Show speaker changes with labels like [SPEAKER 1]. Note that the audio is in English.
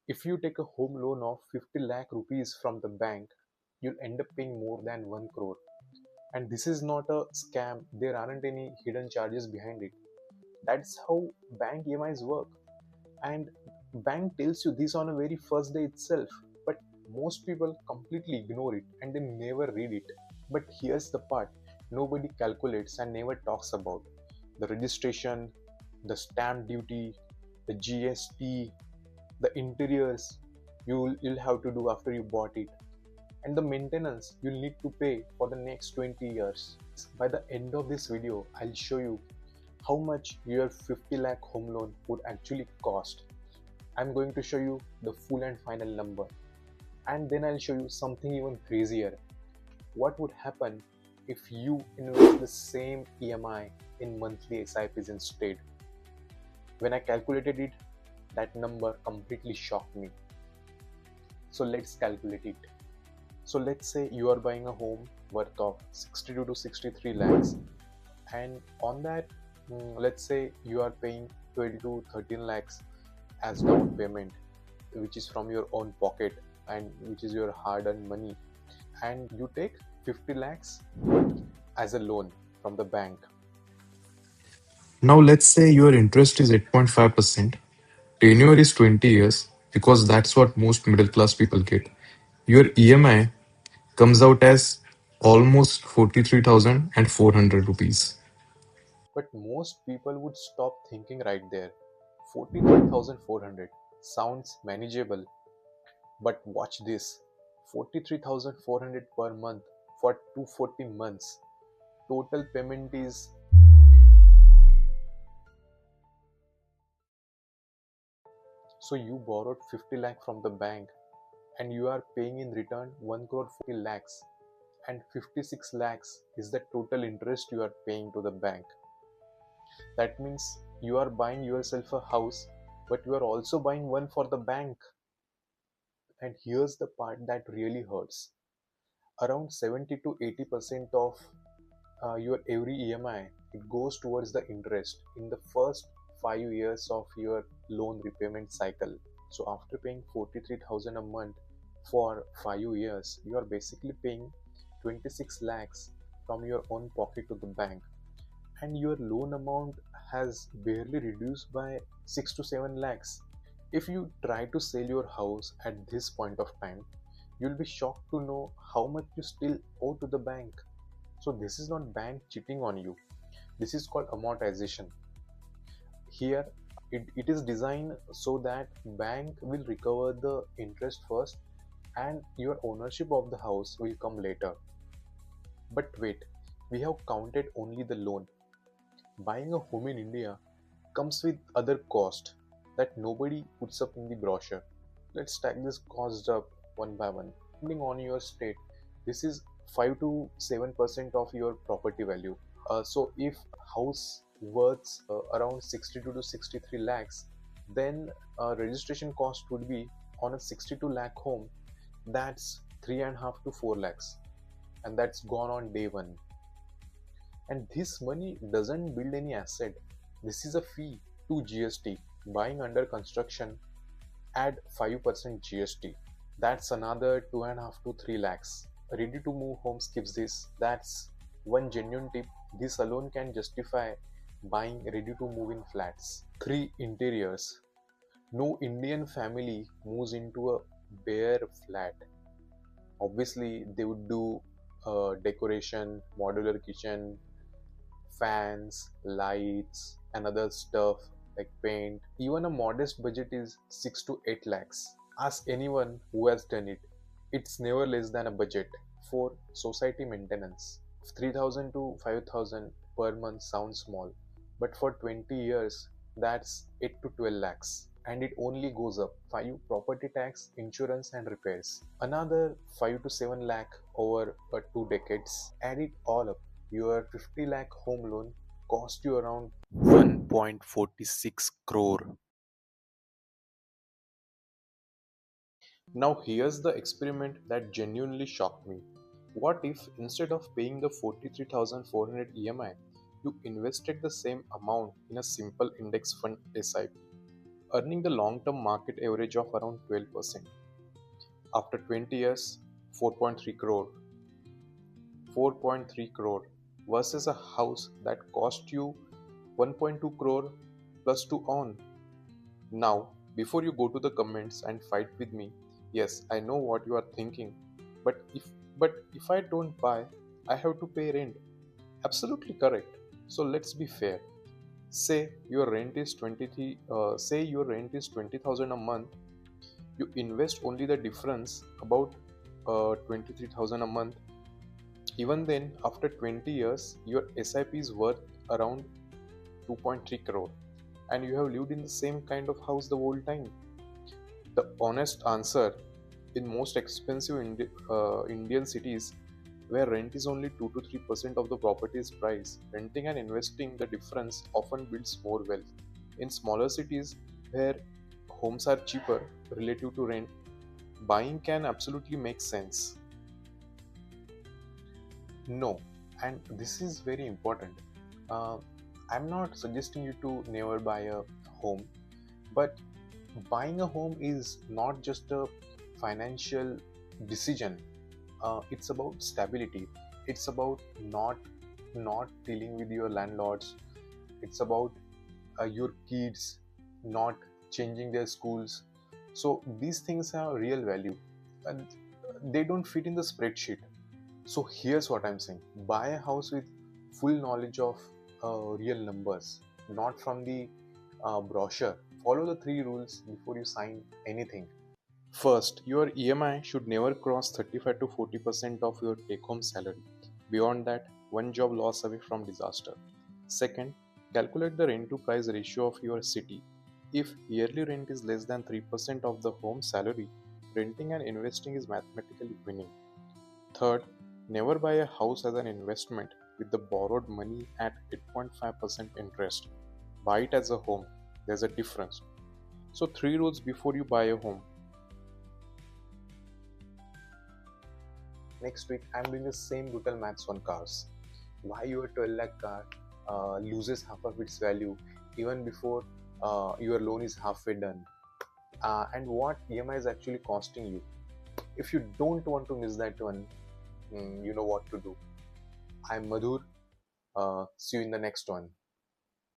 [SPEAKER 1] If you take a home loan of 50 lakh rupees from the bank, you'll end up paying more than 1 crore. And this is not a scam, there aren't any hidden charges behind it. That's how bank EMIs work. And bank tells you this on a very first day itself, but most people completely ignore it and they never read it. But here's the part nobody calculates and never talks about: the registration, the stamp duty, the GST, the interiors you'll have to do after you bought it, and the maintenance you'll need to pay for the next 20 years. By the end of this video, I'll show you how much your 50 lakh home loan would actually cost. I'm going to show you the full and final number, and then I'll show you something even crazier. What would happen if you invest the same EMI in monthly SIPs instead? When I calculated it, that number completely shocked me. So let's calculate it. So let's say you are buying a home worth of 62 to 63 lakhs, and on that, let's say you are paying 12 to 13 lakhs as down payment, which is from your own pocket and which is your hard-earned money, and you take 50 lakhs as a loan from the bank.
[SPEAKER 2] Now let's say your interest is 8.5%, tenure is 20 years because that's what most middle class people get. Your EMI comes out as almost 43,400 rupees.
[SPEAKER 1] But most people would stop thinking right there. 43,400 sounds manageable, but watch this: 43,400 per month for 240 months. Total payment is, so you borrowed 50 lakh from the bank and you are paying in return 1 crore 40 lakhs, and 56 lakhs is the total interest you are paying to the bank. That means you are buying yourself a house, but you are also buying one for the bank. And here's the part that really hurts: around 70 to 80% of your every EMI, it goes towards the interest in the first 5 years of your loan repayment cycle. So after paying 43,000 a month for 5 years, you are basically paying 26 lakhs from your own pocket to the bank, and your loan amount has barely reduced by 6 to 7 lakhs. If you try to sell your house at this point of time, you'll be shocked to know how much you still owe to the bank. So this is not bank cheating on you. This is called amortization. Here it is designed so that bank will recover the interest first and your ownership of the house will come later. But wait, we have counted only the loan. Buying a home in India comes with other cost that nobody puts up in the brochure. Let's stack this cost up one by one. Depending on your state, this is 5 to 7% of your property value. So if house worth around 62 to 63 lakhs, then registration cost would be on a 62 lakh home, that's 3.5 to 4 lakhs, and that's gone on day one. And this money doesn't build any asset. This is a fee to GST. Buying under construction, add 5% GST. That's another 2.5 to 3 lakhs. Ready to move home skips this. That's one genuine tip. This alone can justify buying ready to move in flats. 3. Interiors. No Indian family moves into a bare flat. Obviously, they would do decoration, modular kitchen, fans, lights, and other stuff like paint. Even a modest budget is 6 to 8 lakhs. Ask anyone who has done it. It's never less than a budget. For society maintenance, 3,000 to 5,000 per month sounds small, but for 20 years, that's 8 to 12 lakhs. And it only goes up. 5 property tax, insurance, and repairs. Another 5 to 7 lakh over 2 decades. Add it all up. Your 50 lakh home loan cost you around 1.46 crore. Now here's the experiment that genuinely shocked me. What if instead of paying the 43,400 EMI, you invested the same amount in a simple index fund SIP? earning the long-term market average of around 12%. After 20 years, 4.3 crore. 4.3 crore versus a house that cost you 1.2 crore plus to own. Now, before you go to the comments and fight with me, yes, I know what you are thinking, but if I don't buy, I have to pay rent. Absolutely correct. So let's be fair. Say your rent is 20,000 a month. You invest only the difference, about 23,000 a month. Even then, after 20 years, your SIP is worth around 2.3 crore, and you have lived in the same kind of house the whole time. The honest answer, in most expensive Indian cities where rent is only 2 to 3% of the property's price, renting and investing the difference often builds more wealth. In smaller cities where homes are cheaper relative to rent, buying can absolutely make sense. No, and this is very important. Uh, I'm not suggesting you to never buy a home, but buying a home is not just a financial decision. It's about stability. It's about not dealing with your landlords. It's about your kids not changing their schools. So these things have real value, and they don't fit in the spreadsheet. So here's what I'm saying: buy a house with full knowledge of real numbers, not from the brochure. Follow the three rules before you sign anything. First, your EMI should never cross 35 to 40% of your take home salary. Beyond that, one job loss away from disaster. Second, calculate the rent to price ratio of your city. If yearly rent is less than 3% of the home salary, renting and investing is mathematically winning. Third, never buy a house as an investment with the borrowed money at 8.5% interest. Buy it as a home. There's a difference. So, three rules before you buy a home. Next week, I'm doing the same brutal maths on cars. Why your 12 lakh car loses half of its value even before your loan is halfway done, and what EMI is actually costing you. If you don't want to miss that one, you know what to do. I'm Madhur. See you in the next one.